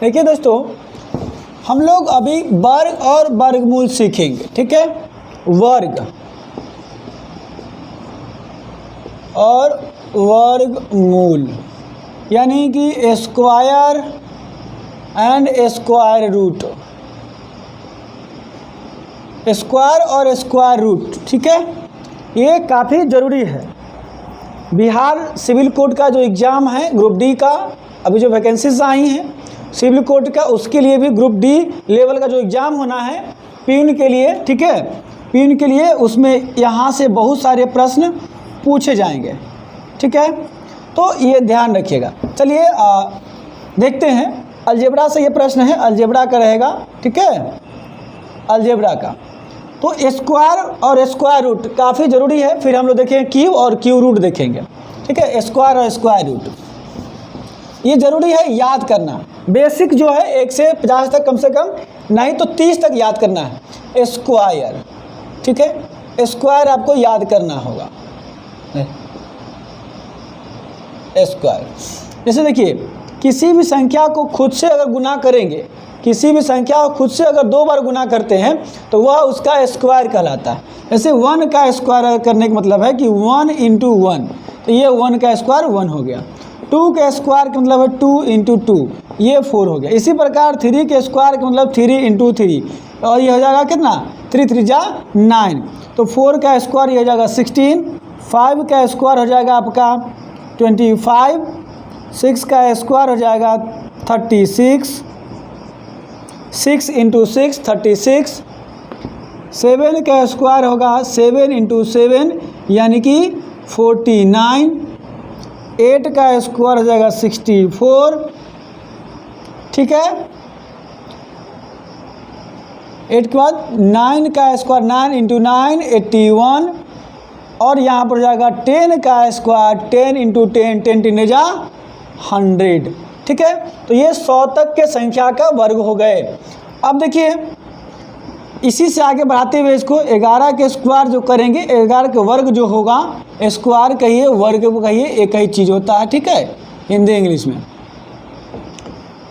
देखिए दोस्तों, हम लोग अभी वर्ग और वर्गमूल सीखेंगे, ठीक है। वर्ग और वर्गमूल यानी कि square and square root, square और स्क्वायर रूट, ठीक है। ये काफ़ी ज़रूरी है। बिहार सिविल कोड का जो एग्ज़ाम है ग्रुप डी का, अभी जो वैकेंसीज आई हैं सिविल कोड का, उसके लिए भी ग्रुप डी लेवल का जो एग्ज़ाम होना है पीएन के लिए, ठीक है, पीएन के लिए, उसमें यहाँ से बहुत सारे प्रश्न पूछे जाएंगे, ठीक है। तो ये ध्यान रखिएगा। चलिए देखते हैं। अलजेब्रा से ये प्रश्न है, अलजेब्रा का रहेगा, ठीक है, अलजेब्रा का। तो स्क्वायर और स्क्वायर रूट काफ़ी ज़रूरी है। फिर हम लोग देखेंगे क्यूब और क्यू रूट देखेंगे, ठीक है। स्क्वायर और स्क्वायर रूट ये ज़रूरी है याद करना। बेसिक जो है 1 से 50 तक कम से कम, नहीं तो 30 तक याद करना है स्क्वायर, ठीक है। स्क्वायर आपको याद करना होगा। स्क्वायर जैसे देखिए, किसी भी संख्या को खुद से अगर गुना करेंगे, किसी भी संख्या को खुद से अगर 2 बार गुना करते हैं तो वह उसका स्क्वायर कहलाता है। जैसे 1 का स्क्वायर करने का मतलब है कि 1 × 1, तो ये 1 का स्क्वायर 1 हो गया। 2 का स्क्वायर का मतलब है 2 × 2, ये 4 हो गया। इसी प्रकार 3 के स्क्वायर का मतलब 3 × 3, और ये हो जाएगा कितना, 3 3 जा 9, तो 4 का स्क्वायर ये हो जाएगा 16, 5 का स्क्वायर हो जाएगा आपका 25, 6 का स्क्वायर हो जाएगा 36, 6 × 6 36, 7 का स्क्वायर होगा 7 × 7 यानी कि 49, 8 का स्क्वायर हो जाएगा 64, ठीक है। 8 के बाद 9 का स्क्वायर 9 × 9 81, और यहाँ पर हो जाएगा 10 का स्क्वायर 10 × 10, 10 10 जा 100, ठीक है। तो ये 100 तक के संख्या का वर्ग हो गए। अब देखिए, इसी से आगे बढ़ाते हुए इसको 11 के स्क्वायर जो करेंगे, 11 के वर्ग जो होगा, स्क्वायर कहिए वर्ग को कहिए, एक ही चीज़ होता है, ठीक है, हिंदी इंग्लिश में।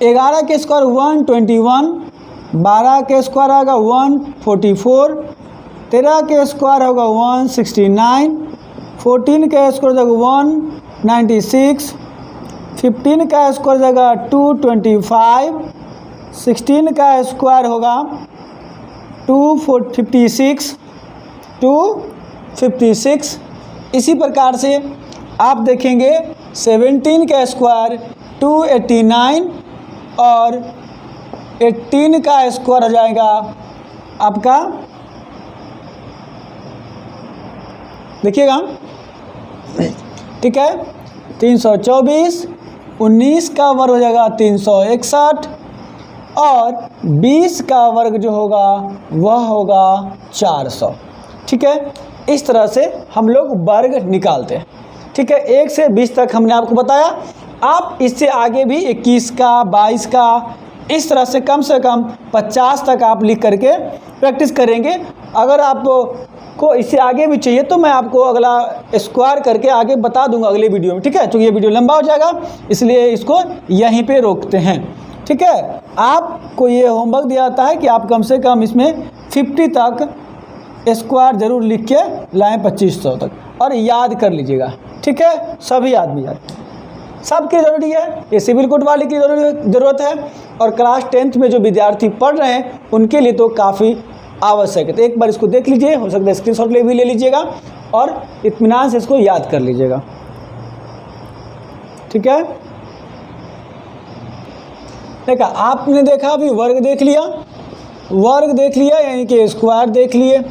11 के स्क्वायर 121, 12 के स्क्वायर होगा 144, 13 के स्क्वायर होगा 169, 14 का स्क्वायर हो जाएगा 196, 15 का स्क्वायर हो जाएगा 225, 16 का स्क्वायर होगा 256, 256। इसी प्रकार से आप देखेंगे 17 का स्क्वायर 289, और 18 का स्क्वायर हो जाएगा आपका, देखिएगा, ठीक है, 324, 19 का वर्ग हो जाएगा 361, और 20 का वर्ग जो होगा वह होगा 400, ठीक है। इस तरह से हम लोग वर्ग निकालते हैं, ठीक है। 1 से 20 तक हमने आपको बताया। आप इससे आगे भी 21 का, 22 का, इस तरह से कम 50 तक आप लिख करके प्रैक्टिस करेंगे। अगर आपको इससे आगे भी चाहिए तो मैं आपको अगला स्क्वायर करके आगे बता दूंगा अगले वीडियो में, ठीक है। क्योंकि ये वीडियो लंबा हो जाएगा, इसलिए इसको यहीं पे रोकते हैं, ठीक है। आपको ये होमवर्क दिया जाता है कि आप कम से कम इसमें 50 तक स्क्वायर ज़रूर लिख के लाएँ, 2500 तक, और याद कर लीजिएगा, ठीक है। सभी आदमी याद, सबकी ज़रूरी है, ये सिविल कोड वाले की ज़रूरत है, और क्लास 10th में जो विद्यार्थी पढ़ रहे हैं उनके लिए तो काफ़ी आवश्यक है। तो एक बार इसको देख लीजिए, हो सकता है स्क्रीनशॉट भी ले लीजिएगा और इत्मीनान से इसको याद कर लीजिएगा, ठीक है। देखा, आपने देखा अभी वर्ग देख लिया, वर्ग देख लिया यानी कि स्क्वायर देख लिए।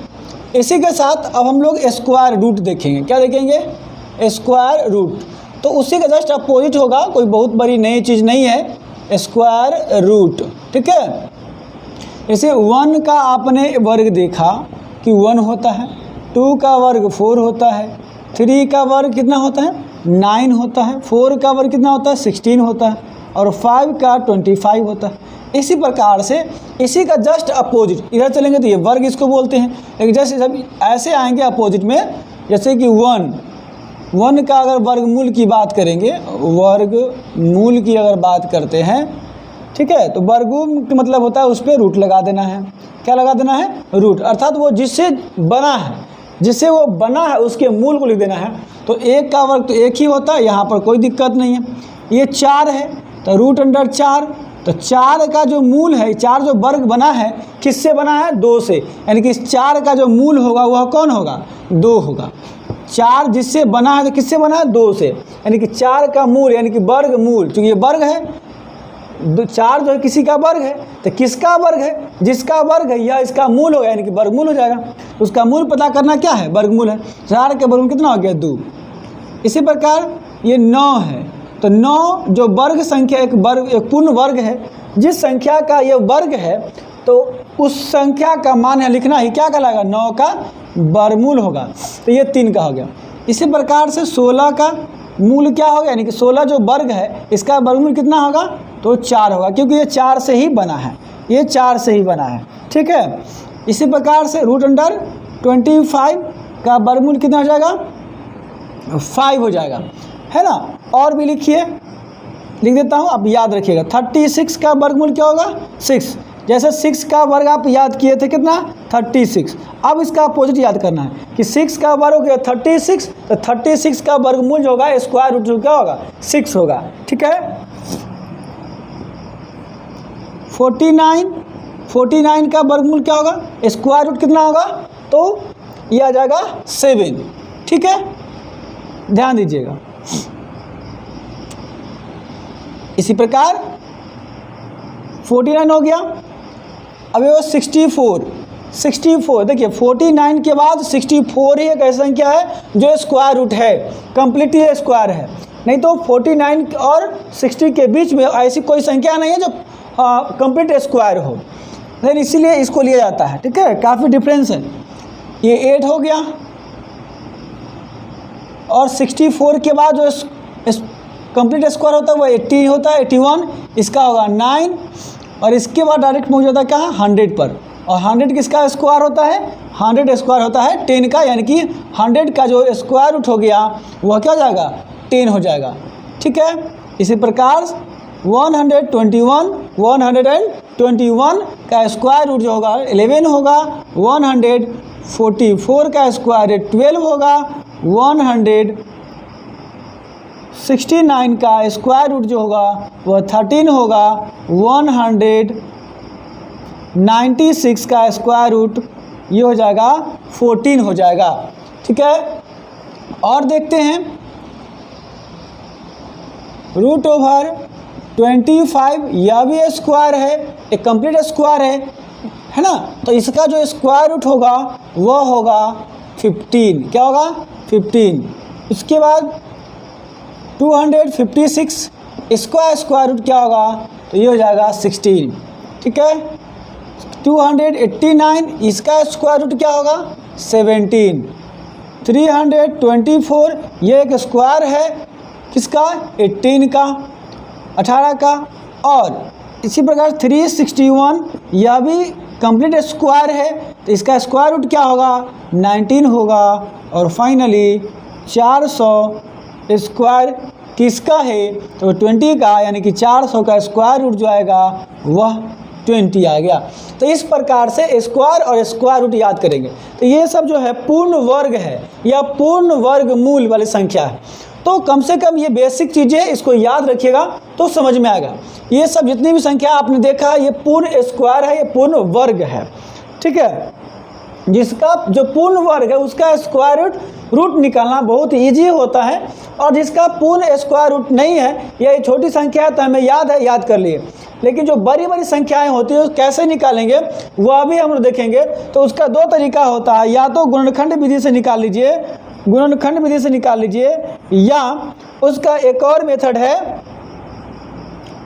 इसी के साथ अब हम लोग स्क्वायर रूट देखेंगे। क्या देखेंगे? Square root. तो उसी का जस्ट अपोजिट होगा, कोई बहुत बड़ी नई चीज़ नहीं है, स्क्वायर रूट, ठीक है। जैसे 1 का आपने वर्ग देखा कि 1 होता है, 2 का वर्ग 4 होता है, 3 का वर्ग कितना होता है 9 होता है, 4 का वर्ग कितना होता है 16 होता है, और 5 का 25 होता है। इसी प्रकार से इसी का जस्ट अपोजिट इधर चलेंगे तो ये वर्ग इसको बोलते हैं, लेकिन जैसे जब ऐसे आएंगे अपोजिट में, जैसे कि 1 का अगर वर्गमूल की बात करेंगे, वर्गमूल की अगर बात करते हैं ठीक है। तो वर्गमूल का मतलब होता है उस पर रूट लगा देना है। क्या लगा देना है? रूट, अर्थात वो जिससे बना है, जिससे वो बना है उसके मूल को लिख देना है। तो 1 का वर्ग तो 1 ही होता है, यहाँ पर कोई दिक्कत नहीं है। ये 4 है तो रूट अंडर 4, तो 4 का जो मूल है, 4 जो वर्ग बना है किससे बना है? 2 से, यानी कि इस 4 का जो मूल होगा वह कौन होगा? 2 होगा। 4 जिससे बना है तो किससे बना है? 2 से, यानी कि 4 का मूल यानी कि वर्ग मूल, चूँकि ये वर्ग है, 4 जो है किसी का वर्ग है, तो किसका वर्ग है? जिसका वर्ग है यह इसका मूल होगा, यानी कि वर्गमूल हो जाएगा। उसका मूल पता करना क्या है? वर्गमूल है। 4 के वर्गमूल कितना हो गया? 2। इसी प्रकार ये 9 है, तो 9 जो वर्ग संख्या एक पूर्ण वर्ग है, जिस संख्या का ये वर्ग है तो उस संख्या का मान है लिखना ही क्या कहलाएगा? 9 का वर्गमूल होगा। तो ये 3 का हो गया। इसी प्रकार से 16 का मूल क्या होगा? यानी कि 16 जो वर्ग है इसका वर्गमूल कितना होगा? तो 4 होगा, क्योंकि ये 4 से ही बना है, ये 4 से ही बना है। ठीक है। इसी प्रकार से रूट अंडर 25 का वर्गमूल कितना हो जाएगा? 5 हो जाएगा, है ना। और भी लिखिए, लिख देता हूँ, आप याद रखिएगा। 36 का वर्गमूल क्या होगा? 6। जैसे 6 का वर्ग आप याद किए थे कितना? 36। अब इसका अपोजिट याद करना है कि 6 का वर्ग हो गया 36, तो 36 का वर्गमूल जो होगा स्क्वायर रूट जो क्या होगा? 6 होगा। ठीक है। 49 का वर्गमूल क्या होगा? स्क्वायर रूट कितना होगा? तो ये आ जाएगा 7। ठीक है, ध्यान दीजिएगा। इसी प्रकार 49 हो गया। अब ये 64 देखिए, 49 के बाद 64 ही एक ऐसी संख्या है जो स्क्वायर रूट है, कंप्लीटली स्क्वायर है। नहीं तो 49 और 60 के बीच में ऐसी कोई संख्या नहीं है जो कंप्लीट स्क्वायर हो, लेकिन इसीलिए इसको लिया जाता है। ठीक है, काफ़ी डिफरेंस है। ये 8 हो गया, और 64 के बाद जो कंप्लीट स्क्वायर होता है वो 80 होता है, 81। इसका होगा 9, और इसके बाद डायरेक्ट पहुंच जाता है कहाँ? 100 पर। और 100 किसका स्क्वायर होता है? 100 स्क्वायर होता है 10 का, यानी कि 100 का जो स्क्वायर रूट हो गया वह क्या हो जाएगा? 10 हो जाएगा। ठीक है। इसी प्रकार 121 का स्क्वायर रूट जो होगा 11 होगा। 144 का स्क्वायर रूट 12 होगा। 169 का स्क्वायर रूट जो होगा वह 13 होगा। 196 का स्क्वायर रूट ये हो जाएगा 14 हो जाएगा। ठीक है। और देखते हैं, रूट ओवर 25 यह भी स्क्वायर है, एक कंप्लीट स्क्वायर है ना। तो इसका जो स्क्वायर रूट होगा वह होगा 15। क्या होगा? 15। इसके बाद 256 इसका स्क्वायर रूट क्या होगा? तो ये हो जाएगा 16। ठीक है। 289 इसका स्क्वायर रूट क्या होगा? 17। 324 ये एक स्क्वायर है किसका? 18 का, 18 का। और इसी प्रकार 361 यह भी कंप्लीट स्क्वायर है, तो इसका स्क्वायर रूट क्या होगा? 19 होगा। और फाइनली 400 स्क्वायर किसका है? तो 20 का, यानी कि 400 का स्क्वायर रूट जो आएगा वह 20 आ गया। तो इस प्रकार से स्क्वायर और स्क्वायर रूट याद करेंगे। तो ये सब जो है पूर्ण वर्ग है या पूर्ण वर्गमूल वाली संख्या है। तो कम से कम ये बेसिक चीज़ें इसको याद रखिएगा तो समझ में आएगा। ये सब जितनी भी संख्या आपने देखा ये पूर्ण स्क्वायर है, ये पूर्ण वर्ग है। ठीक है। जिसका जो पूर्ण वर्ग है उसका स्क्वायर रूट निकालना बहुत इजी होता है, और जिसका पूर्ण स्क्वायर रूट नहीं है, यह छोटी संख्या है तो हमें याद है, याद कर लिए। लेकिन जो बड़ी बड़ी संख्याएं होती है कैसे निकालेंगे वह भी हम लोग देखेंगे। तो उसका 2 तरीका होता है, या तो गुणनखंड विधि से निकाल लीजिए, गुणनखंड विधि से निकाल लीजिए, या उसका एक और मेथड है,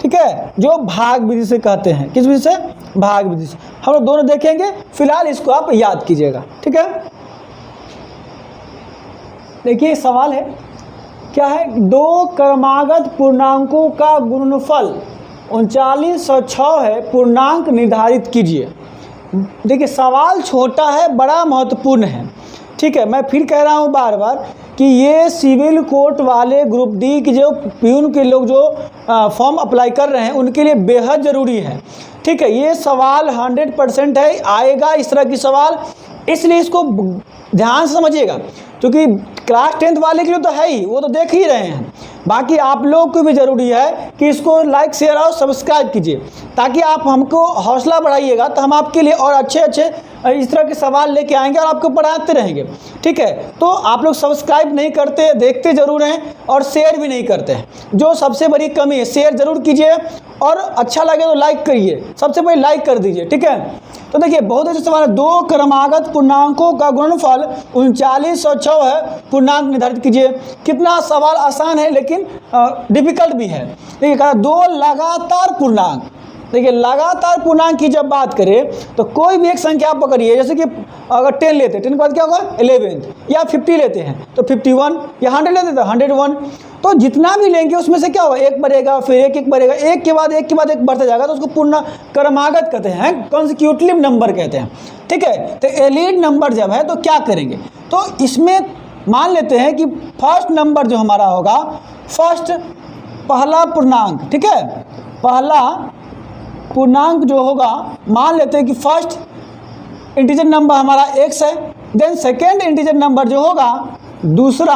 ठीक है, जो भाग विधि से कहते हैं। किस विधि से? भाग विधि से। हम लोग दोनों देखेंगे, फिलहाल इसको आप याद कीजिएगा। ठीक है। देखिए सवाल है, क्या है? 2 क्रमागत पूर्णांकों का गुणनफल 3906 है, पूर्णांक निर्धारित कीजिए। देखिए सवाल छोटा है, बड़ा महत्वपूर्ण है। ठीक है, मैं फिर कह रहा हूँ बार बार कि ये सिविल कोर्ट वाले ग्रुप डी के जो प्यून के लोग जो फॉर्म अप्लाई कर रहे हैं उनके लिए बेहद ज़रूरी है। ठीक है, ये सवाल 100% है, आएगा इस तरह की सवाल, इसलिए इसको ध्यान से समझिएगा, क्योंकि क्लास 10th वाले के लिए तो है ही, वो तो देख ही रहे हैं। बाकी आप लोग को भी ज़रूरी है कि इसको लाइक शेयर और सब्सक्राइब कीजिए, ताकि आप हमको हौसला बढ़ाइएगा, तो हम आपके लिए और अच्छे अच्छे इस तरह के सवाल लेके आएंगे और आपको पढ़ाते रहेंगे। ठीक है, तो आप लोग सब्सक्राइब नहीं करते, देखते ज़रूर हैं और शेयर भी नहीं करते हैं, जो सबसे बड़ी कमी है। शेयर ज़रूर कीजिए और अच्छा लगे तो लाइक करिए, सबसे पहले लाइक कर दीजिए। ठीक है, तो देखिए बहुत अच्छे सवाल है। दो क्रमागत पूर्णांकों का गुणनफल 3906 है, पूर्णांक निर्धारित कीजिए। कितना सवाल आसान है लेकिन डिफिकल्ट भी है। देखिए कहा दो लगातार पूर्णांक, देखिए लगातार पूर्णांक की जब बात करें तो कोई भी एक संख्या आप पकड़िए, जैसे कि अगर 10 लेते हैं, 10 के बाद क्या होगा 11, या 50 लेते हैं तो 51, या 100 लेते हैं तो 101। तो जितना भी लेंगे उसमें से क्या होगा, एक बढ़ेगा, फिर एक बढ़ेगा, एक के बाद एक बढ़ता जाएगा, तो उसको पूर्ण क्रमागत कहते हैं, कॉन्सिक्यूटिव नंबर कहते हैं। ठीक है, तो एलिड नंबर जब है तो क्या करेंगे, तो इसमें मान लेते हैं कि फर्स्ट नंबर जो हमारा होगा, फर्स्ट पहला पूर्णांक, ठीक है, पहला पूर्णांक जो होगा, मान लेते हैं कि फर्स्ट इंटीजर नंबर हमारा x है, देन सेकेंड इंटीजर नंबर जो होगा दूसरा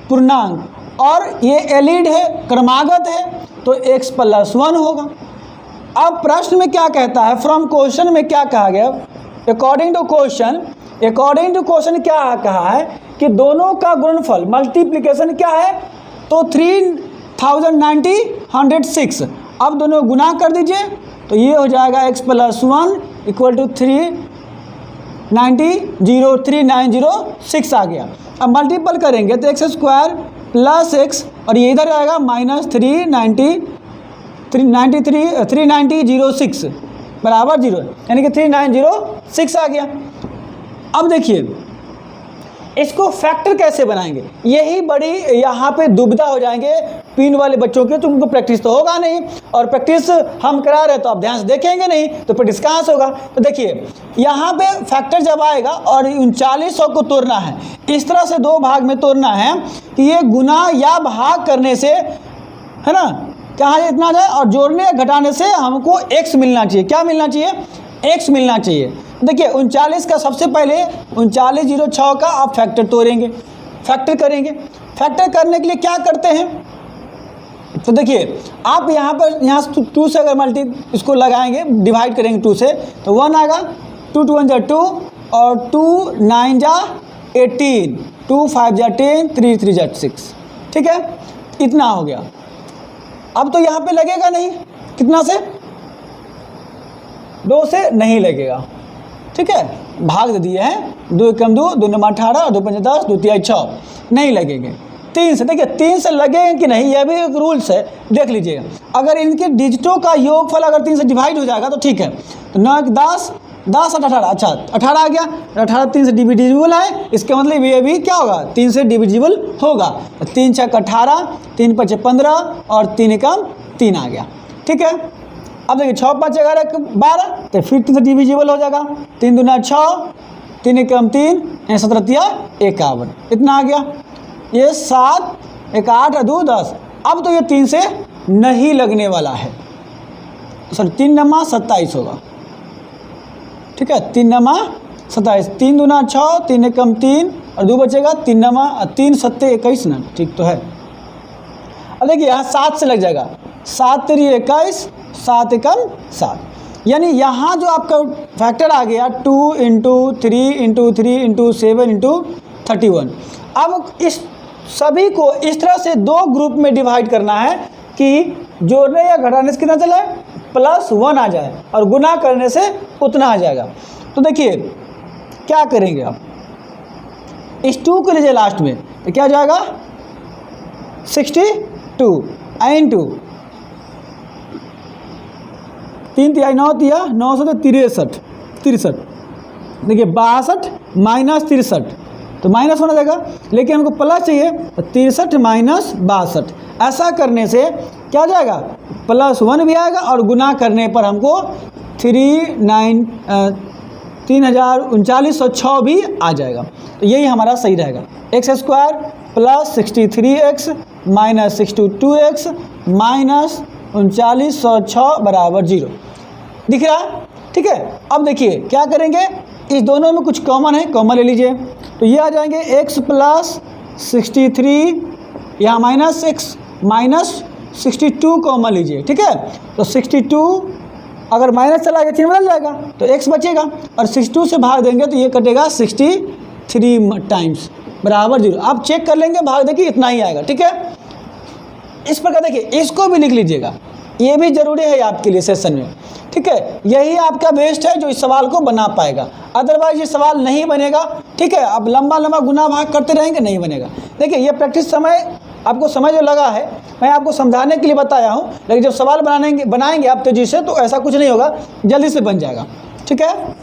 पूर्णांक, और ये एलिड है, क्रमागत है, तो x + 1 होगा। अब प्रश्न में क्या कहता है, फ्रॉम क्वेश्चन में क्या कहा गया, अकॉर्डिंग टू क्वेश्चन क्या कहा है कि दोनों का गुणनफल मल्टीप्लिकेशन क्या है, तो 3090 106। अब दोनों गुना कर दीजिए तो ये हो जाएगा x + 1 = 3906 आ गया। अब मल्टीपल करेंगे तो x² + x, और ये इधर आएगा -39006 बराबर 0, यानी कि 3906 आ गया। अब देखिए इसको फैक्टर कैसे बनाएंगे, यही बड़ी यहाँ पे दुविधा हो जाएंगे पिन वाले बच्चों के, तो उनको प्रैक्टिस तो होगा नहीं, और प्रैक्टिस हम करा रहे तो आप ध्यान से देखेंगे नहीं, तो प्रैक्टिस कहाँ से होगा। तो देखिए यहाँ पे फैक्टर जब आएगा और 3900 को तोड़ना है, इस तरह से दो भाग में तोड़ना है कि ये गुना या भाग करने से, है ना, कहाँ इतना जाए, और जोड़ने या घटाने से हमको x मिलना चाहिए। क्या मिलना चाहिए, x मिलना चाहिए। देखिए 39 का सबसे पहले 3906 का आप फैक्टर तोड़ेंगे, फैक्टर करेंगे। फैक्टर करने के लिए क्या करते हैं, तो देखिए आप यहाँ पर 2 से अगर इसको लगाएंगे, डिवाइड करेंगे 2 से, तो 1 आएगा, 2 × 1 = 2, और 2 × 9 = 18, 2 × 5 = 10, 3 × 3 = 6। ठीक है, इतना हो गया। अब तो यहाँ पे लगेगा नहीं, कितना से, 2 से नहीं लगेगा। ठीक है, भाग दे दिए हैं, 2 × 2 = 2, 2 × 18, 2 × 5 = 10, 2 × 3 = 6, नहीं लगेंगे। 3 से, देखिए 3 से लगेंगे कि नहीं, यह भी एक रूल्स है, देख लीजिएगा। अगर इनके डिजिटों का योगफल अगर 3 से डिवाइड हो जाएगा तो ठीक है, तो 9 × 10, 10 × 8 = 18, अच्छा 18 आ गया, 18 3 से डिविजिबल है, इसके मतलब ये भी क्या होगा, 3 से डिविजिबल होगा। 3 × 6 = 18, 3 × 5 = 15, और 3 × 3 आ गया। ठीक है, अब देखिए 6 × 5 = 12, तो फिर 3 से डिविजिबल हो जाएगा, 3 × 2 = 6, 3 × 3 = 17, 3 × 51, इतना आ गया। ये 7, 1 8, 2 10। अब तो ये 3 से नहीं लगने वाला है, सॉरी 3 × 9 = 27 होगा। ठीक है, 3 × 9 = 27, 3 × 2 = 6, 3 × 3 और 2 बचेगा, 3 × 3 = 7 21 ना, ठीक तो है। अब देखिए यहाँ 7 से लग जाएगा, 7 × 3 = 21, 7 × 1 = 7, यानी यहाँ जो आपका फैक्टर आ गया 2 × 3 × 3 × 7 × 31। अब इस सभी को इस तरह से 2 ग्रुप में डिवाइड करना है कि जोड़ने या घटाने से कितना चला है, +1 आ जाए, और गुना करने से उतना आ जाएगा। तो देखिए क्या करेंगे आप, इस 2 के लिए लास्ट में तो क्या जाएगा 62 × 3 × 9 = 9 से 63, देखिए 62 - 63, तो माइनस होना जाएगा, लेकिन हमको प्लस चाहिए, तो 63 - 62। ऐसा करने से क्या जाएगा, +1 भी आएगा, और गुना करने पर हमको 3906 भी आ जाएगा। तो यही हमारा सही रहेगा। X square plus 63x minus 62x minus 3906 बराबर 0 दिख रहा है। ठीक है, अब देखिए क्या करेंगे, इस दोनों में कुछ कॉमन है, कॉमन ले लीजिए। तो ये आ जाएंगे x प्लस 63 यहाँ माइनस x माइनस 62 कॉमन लीजिए। ठीक है, तो 62 अगर माइनस चला गया चिन्ह बदल जाएगा तो x बचेगा और 62 से भाग देंगे तो ये कटेगा 63 टाइम्स बराबर 0। आप चेक कर लेंगे, भाग देखिए इतना ही आएगा। ठीक है, इस प्रकार देखिए इसको भी लिख लीजिएगा, ये भी जरूरी है आपके लिए सेशन में। ठीक है, यही आपका बेस्ट है जो इस सवाल को बना पाएगा, अदरवाइज ये सवाल नहीं बनेगा। ठीक है, अब लंबा लंबा गुना भाग करते रहेंगे नहीं बनेगा। देखिए ये प्रैक्टिस समय आपको समय जो लगा है मैं आपको समझाने के लिए बताया हूँ, लेकिन जब सवाल बनाएंगे आप तेजी से तो ऐसा कुछ नहीं होगा, जल्दी से बन जाएगा। ठीक है,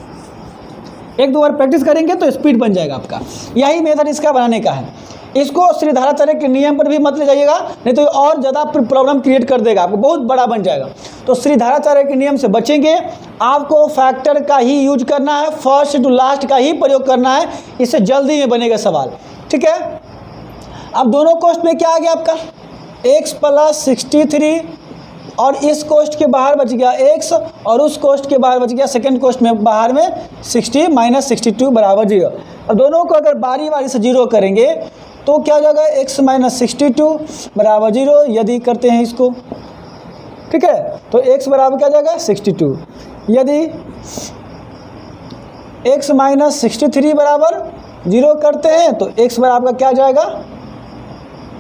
एक दो बार प्रैक्टिस करेंगे तो स्पीड बन जाएगा आपका। यही मेथड इसका बनाने का है। इसको श्रीधाराचार्य के नियम पर भी मत ले जाइएगा, नहीं तो और ज़्यादा प्रॉब्लम क्रिएट कर देगा, आपको बहुत बड़ा बन जाएगा। तो श्रीधाराचार्य के नियम से बचेंगे, आपको फैक्टर का ही यूज करना है, फर्स्ट टू लास्ट का ही प्रयोग करना है, इससे जल्दी में बनेगा सवाल। ठीक है, अब दोनों कोष्ठ में क्या आ गया आपका x प्लस 63 और इस कोष्ठ के बाहर बच गया x और उस कोष्ठ के बाहर बच गया सेकंड कोष्ठ में बाहर में 60 माइनस 62 बराबर 0। अब दोनों को अगर बारी बारी से 0 करेंगे तो क्या हो जाएगा x माइनस 62 बराबर 0 यदि करते हैं इसको। ठीक है, तो x बराबर क्या जाएगा 62, यदि x माइनस 63 बराबर 0 करते हैं तो x बराबर क्या जाएगा,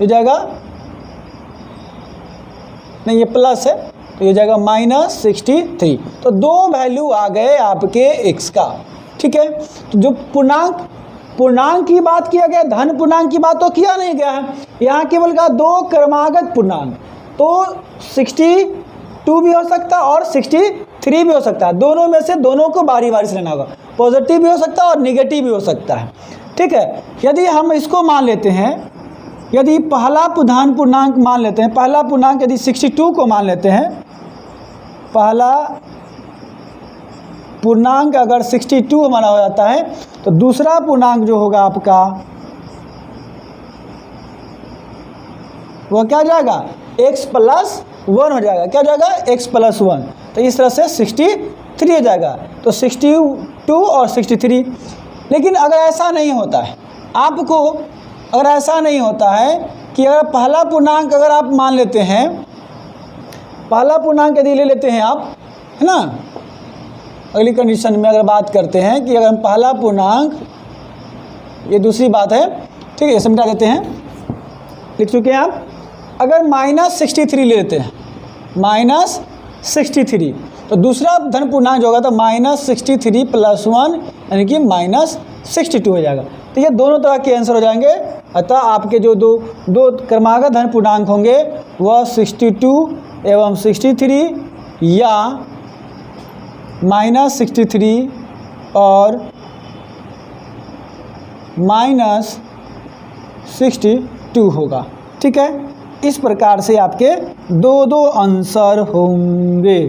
ये जाएगा नहीं ये प्लस है तो ये जाएगा माइनस 63। तो दो वैल्यू आ गए आपके x का। ठीक है, तो जो पूर्णांक की बात किया गया, धन पूर्णांक की बात तो किया नहीं गया है, यहाँ केवल का दो क्रमागत पूर्णांक, तो 62 भी हो सकता है और 63 भी हो सकता है, दोनों में से दोनों को बारी बारी से लेना होगा, पॉजिटिव भी हो सकता है और निगेटिव भी हो सकता है। ठीक है, यदि हम इसको मान लेते हैं, यदि पहला धन पूर्णांक मान लेते हैं, पहला पूर्णांक यदि 62 को मान लेते हैं, पहला पूर्णांक अगर 62 हमारा हो जाता है तो दूसरा पूर्णांक जो होगा आपका वो क्या जाएगा x प्लस 1 हो जाएगा। क्या जाएगा x प्लस 1, तो इस तरह से 63 हो जाएगा। तो 62 और 63। लेकिन अगर ऐसा नहीं होता है आपको, अगर ऐसा नहीं होता है कि अगर पहला पूर्णांक अगर आप मान लेते हैं, पहला पूर्णांक यदि ले लेते हैं आप, है ना, अगली कंडीशन में अगर बात करते हैं कि अगर हम पहला पूर्णांक, ये दूसरी बात है, ठीक है, ये समझा देते हैं, लिख चुके हैं आप। अगर माइनस 63 ले लेते हैं, माइनस 63, तो दूसरा धन पूर्णांक जो होगा तो माइनस 63 प्लस 1 यानी कि माइनस 62 हो जाएगा। तो ये दोनों तरह के आंसर हो जाएंगे। अतः आपके जो दो क्रमागत धन पूर्णांक होंगे वह 62 एवं 63 या माइनस 63 और माइनस 62 होगा। ठीक है, इस प्रकार से आपके दो आंसर होंगे।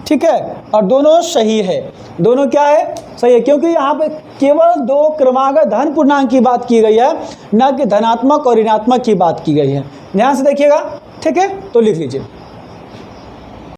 ठीक है, और दोनों सही है, दोनों क्या है, सही है, क्योंकि यहाँ पे केवल दो क्रमागत धन पूर्णांक की बात की गई है, न कि धनात्मक और ऋणात्मक की बात की गई है। ध्यान से देखिएगा। ठीक है, तो लिख लीजिए।